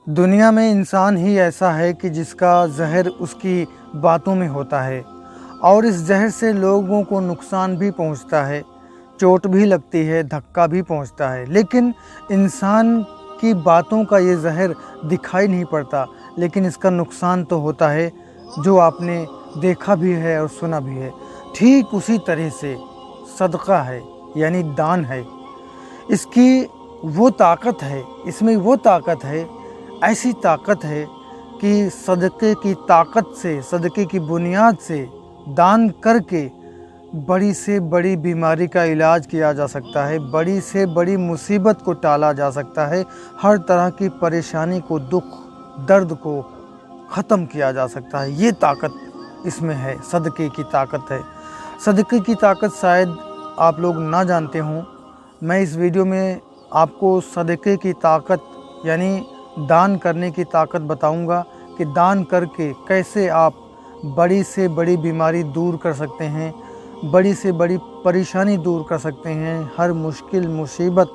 दुनिया में इंसान ही ऐसा है कि जिसका जहर उसकी बातों में होता है और इस जहर से लोगों को नुकसान भी पहुंचता है, चोट भी लगती है, धक्का भी पहुंचता है। लेकिन इंसान की बातों का ये जहर दिखाई नहीं पड़ता, लेकिन इसका नुकसान तो होता है, जो आपने देखा भी है और सुना भी है। ठीक उसी तरह से सदका है, यानी दान है। इसकी वो ताकत है, इसमें वो ताकत है, ऐसी ताकत है कि सदक़े की ताकत से, सदक़े की बुनियाद से दान करके बड़ी से बड़ी बीमारी का इलाज किया जा सकता है, बड़ी से बड़ी मुसीबत को टाला जा सकता है, हर तरह की परेशानी को, दुख दर्द को ख़त्म किया जा सकता है। ये ताकत इसमें है, सदक़े की ताकत है। सदक़े की ताकत शायद आप लोग ना जानते हों। मैं इस वीडियो में आपको सदक़े की ताकत यानी दान करने की ताकत बताऊंगा कि दान करके कैसे आप बड़ी से बड़ी बीमारी दूर कर सकते हैं, बड़ी से बड़ी परेशानी दूर कर सकते हैं, हर मुश्किल मुसीबत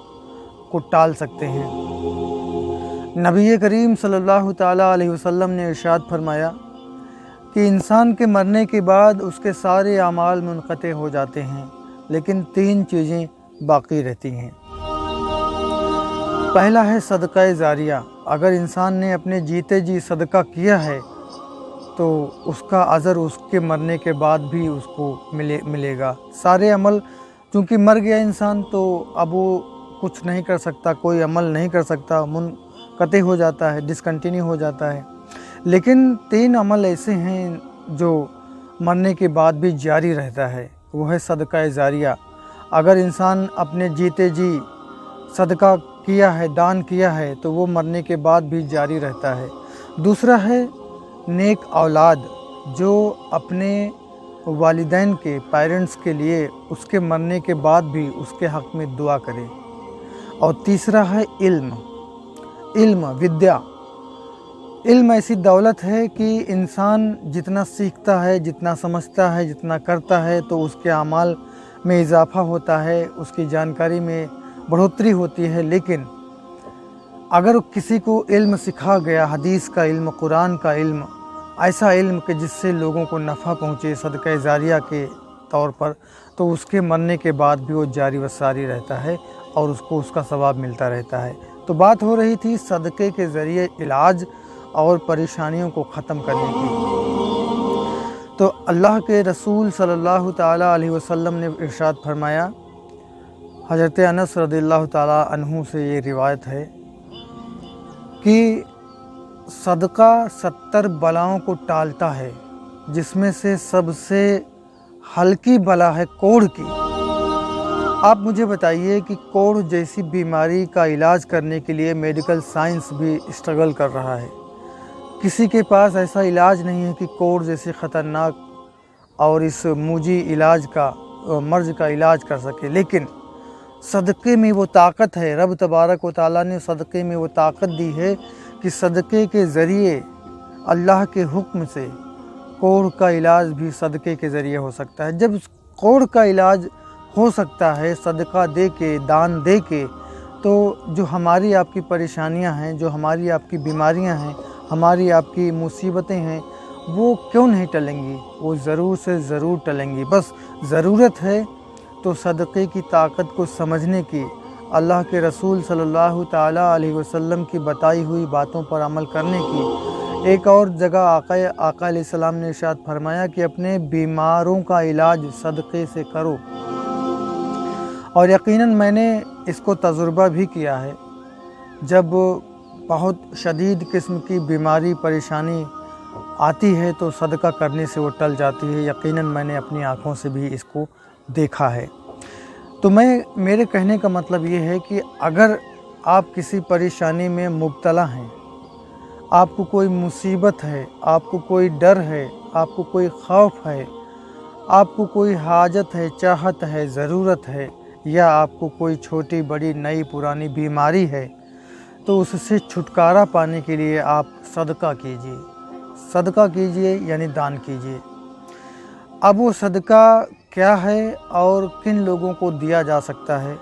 को टाल सकते हैं। नबी करीम सल्लल्लाहु ताला अलैहि वसल्लम ने इरशाद फरमाया कि इंसान के मरने के बाद उसके सारे अमाल मुनक़ते हो जाते हैं, लेकिन 3 चीज़ें बाकी रहती हैं। पहला है सदका जारिया। अगर इंसान ने अपने जीते जी सदका किया है तो उसका अजर उसके मरने के बाद भी उसको मिलेगा। सारे अमल, चूँकि मर गया इंसान तो अब वो कुछ नहीं कर सकता, कोई अमल नहीं कर सकता, मुनक़ते हो जाता है, डिसकंटिन्यू हो जाता है। लेकिन 3 अमल ऐसे हैं जो मरने के बाद भी जारी रहता है, वो है सदका जारिया। अगर इंसान अपने जीते जी सदका किया है, दान किया है, तो वो मरने के बाद भी जारी रहता है। दूसरा है नेक औलाद, जो अपने वालिदैन के, पेरेंट्स के लिए उसके मरने के बाद भी उसके हक़ में दुआ करे। और तीसरा है इल्म, विद्या। इल्म ऐसी दौलत है कि इंसान जितना सीखता है, जितना समझता है, जितना करता है, तो उसके अमाल में इजाफ़ा होता है, उसकी जानकारी में बढ़ोतरी होती है। लेकिन अगर किसी को इल्म सिखा गया, हदीस का इल्म, कुरान का इल्म, ऐसा इल्म कि जिससे लोगों को नफ़ा पहुँचे सदका जारिया के तौर पर, तो उसके मरने के बाद भी वो जारी व सारी रहता है और उसको उसका सवाब मिलता रहता है। तो बात हो रही थी सदक़े के ज़रिए इलाज और परेशानियों को ख़त्म करने की। तो अल्लाह के रसूल सल्लल्लाहु ताला अलैहि वसल्लम ने इरशाद फरमाया, हज़रत अनस रज़ियल्लाहु ताला अन्हु से ये रिवायत है कि सदका 70 बलाओं को टालता है, जिसमें से सबसे हल्की बला है कोढ़ की। आप मुझे बताइए कि कोढ़ जैसी बीमारी का इलाज करने के लिए मेडिकल साइंस भी स्ट्रगल कर रहा है। किसी के पास ऐसा इलाज नहीं है कि कोढ़ जैसे ख़तरनाक और इस मूजी इलाज का, मर्ज़ का इलाज कर सके। लेकिन सदक़े में वो ताकत है, रब तबारक व तआला ने सदक़े में वो ताकत दी है कि सदक़े के ज़रिए, अल्लाह के हुक्म से कोढ़ का इलाज भी सदक़े के ज़रिए हो सकता है। जब कोढ़ का इलाज हो सकता है सदका दे के, दान दे के, तो जो हमारी आपकी परेशानियां हैं, जो हमारी आपकी बीमारियां हैं, हमारी आपकी मुसीबतें हैं, वो क्यों नहीं टलेंगी? वो ज़रूर से ज़रूर टलेंगी। बस ज़रूरत है तो सदक़े की ताकत को समझने की, अल्लाह के रसूल सल्लल्लाहु ताला अलैहि वसल्लम की बताई हुई बातों पर अमल करने की। एक और जगह आका अलैहिस्सलाम ने इरशाद फरमाया कि अपने बीमारों का इलाज सदक़े से करो। और यकीनन मैंने इसको तजुर्बा भी किया है। जब बहुत शदीद किस्म की बीमारी, परेशानी आती है तो सदका करने से वो टल जाती है। यकीनन मैंने अपनी आँखों से भी इसको देखा है। तो मेरे कहने का मतलब ये है कि अगर आप किसी परेशानी में मुब्तला हैं, आपको कोई मुसीबत है, आपको कोई डर है, आपको कोई खौफ है, आपको कोई हाजत है, चाहत है, ज़रूरत है, या आपको कोई छोटी बड़ी नई पुरानी बीमारी है, तो उससे छुटकारा पाने के लिए आप सदका कीजिए। सदका कीजिए यानी दान कीजिए। अब वो सदका क्या है और किन लोगों को दिया जा सकता है,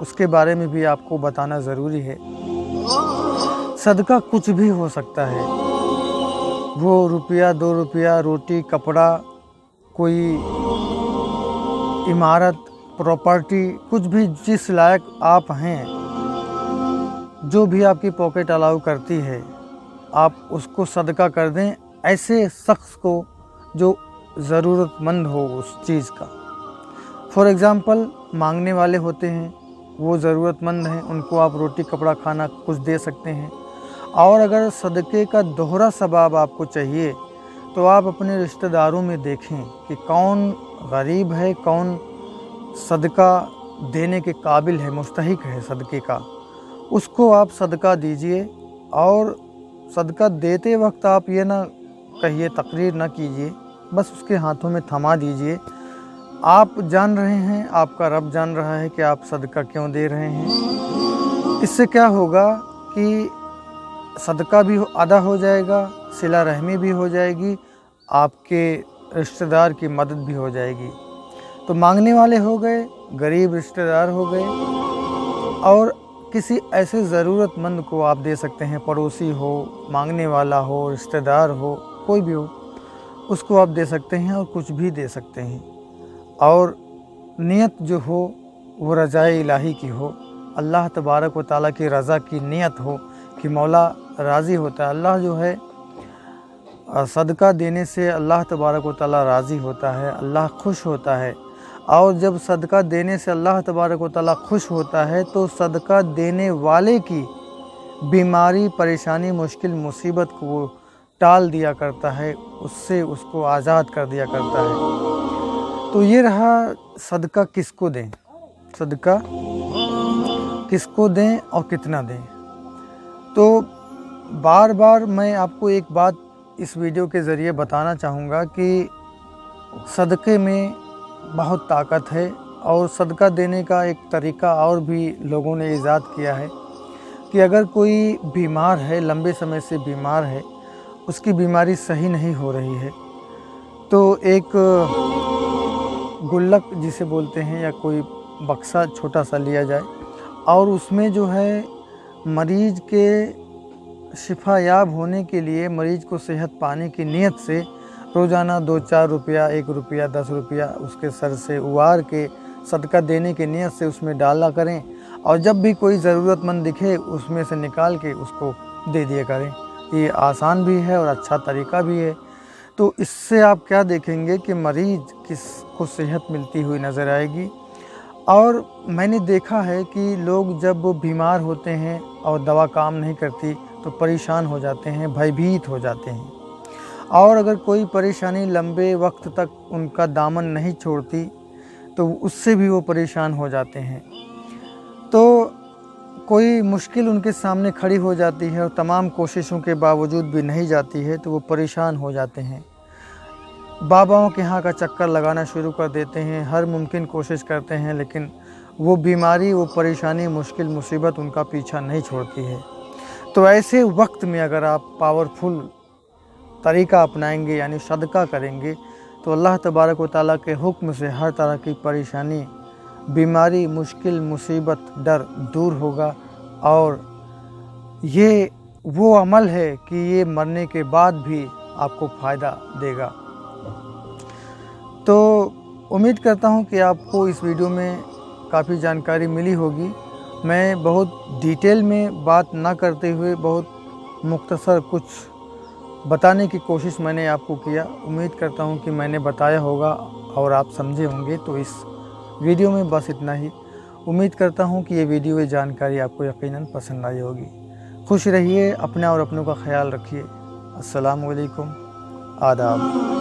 उसके बारे में भी आपको बताना ज़रूरी है। सदका कुछ भी हो सकता है, वो रुपया 2 रुपया, रोटी, कपड़ा, कोई इमारत, प्रॉपर्टी, कुछ भी जिस लायक आप हैं, जो भी आपकी पॉकेट अलाउ करती है, आप उसको सदका कर दें ऐसे शख्स को जो ज़रूरतमंद हो उस चीज़ का। फॉर एग्ज़ाम्पल, मांगने वाले होते हैं, वो ज़रूरतमंद हैं, उनको आप रोटी, कपड़ा, खाना कुछ दे सकते हैं। और अगर सदक़े का दोहरा सवाब आपको चाहिए तो आप अपने रिश्तेदारों में देखें कि कौन गरीब है, कौन सदका देने के काबिल है, मुस्तहिक है सदक़े का, उसको आप सदका दीजिए। और सदका देते वक्त आप ये ना कहिए, तकरीर ना कीजिए, बस उसके हाथों में थमा दीजिए। आप जान रहे हैं, आपका रब जान रहा है कि आप सदका क्यों दे रहे हैं। इससे क्या होगा कि सदका भी अदा हो जाएगा, सिला रहमी भी हो जाएगी, आपके रिश्तेदार की मदद भी हो जाएगी। तो मांगने वाले हो गए, गरीब रिश्तेदार हो गए, और किसी ऐसे ज़रूरतमंद को आप दे सकते हैं, पड़ोसी हो, मांगने वाला हो, रिश्तेदार हो, कोई भी हो, उसको आप दे सकते हैं और कुछ भी दे सकते हैं। और नियत जो हो वो रज़ाए इलाही की हो, अल्लाह तबारक व तआला की रज़ा की नियत हो कि मौला राज़ी होता है। अल्लाह जो है सदका देने से अल्लाह तबारक व तआला राज़ी होता है, अल्लाह खुश होता है। और जब सदका देने से अल्लाह तबारक व तआला खुश होता है तो सदका देने वाले की बीमारी, परेशानी, मुश्किल, मुसीबत को वो टाल दिया करता है, उससे उसको आज़ाद कर दिया करता है। तो ये रहा सदका किसको दें, सदका किसको दें और कितना दें। तो बार बार मैं आपको एक बात इस वीडियो के ज़रिए बताना चाहूँगा कि सदक़े में बहुत ताकत है। और सदका देने का एक तरीक़ा और भी लोगों ने ईजाद किया है कि अगर कोई बीमार है, लंबे समय से बीमार है, उसकी बीमारी सही नहीं हो रही है, तो एक गुल्लक जिसे बोलते हैं या कोई बक्सा छोटा सा लिया जाए और उसमें जो है मरीज़ के शिफा याब होने के लिए, मरीज़ को सेहत पाने की नीयत से रोज़ाना 2-4 रुपया, 1 रुपया, 10 रुपया उसके सर से उवार के सदका देने की नीयत से उसमें डाला करें। और जब भी कोई ज़रूरतमंद दिखे उसमें से निकाल के उसको दे दिया करें। ये आसान भी है और अच्छा तरीक़ा भी है। तो इससे आप क्या देखेंगे कि मरीज़ को सेहत मिलती हुई नज़र आएगी। और मैंने देखा है कि लोग जब बीमार होते हैं और दवा काम नहीं करती तो परेशान हो जाते हैं, भयभीत हो जाते हैं। और अगर कोई परेशानी लंबे वक्त तक उनका दामन नहीं छोड़ती तो उससे भी वो परेशान हो जाते हैं। तो कोई मुश्किल उनके सामने खड़ी हो जाती है और तमाम कोशिशों के बावजूद भी नहीं जाती है तो वो परेशान हो जाते हैं। बाबाओं के यहाँ का चक्कर लगाना शुरू कर देते हैं, हर मुमकिन कोशिश करते हैं, लेकिन वो बीमारी, वो परेशानी, मुश्किल, मुसीबत उनका पीछा नहीं छोड़ती है। तो ऐसे वक्त में अगर आप पावरफुल तरीक़ा अपनाएंगे यानी सदका करेंगे तो अल्लाह तबारक व तआला के हुक्म से हर तरह की परेशानी, बीमारी, मुश्किल, मुसीबत, डर दूर होगा। और ये वो अमल है कि ये मरने के बाद भी आपको फ़ायदा देगा। तो उम्मीद करता हूँ कि आपको इस वीडियो में काफ़ी जानकारी मिली होगी। मैं बहुत डिटेल में बात ना करते हुए बहुत मुख्तसर कुछ बताने की कोशिश मैंने आपको किया। उम्मीद करता हूँ कि मैंने बताया होगा और आप समझे होंगे। तो इस वीडियो में बस इतना ही। उम्मीद करता हूँ कि ये वीडियो, ये जानकारी आपको यकीनन पसंद आई होगी। खुश रहिए, अपना और अपनों का ख्याल रखिए। अस्सलामु अलैकुम, आदाब।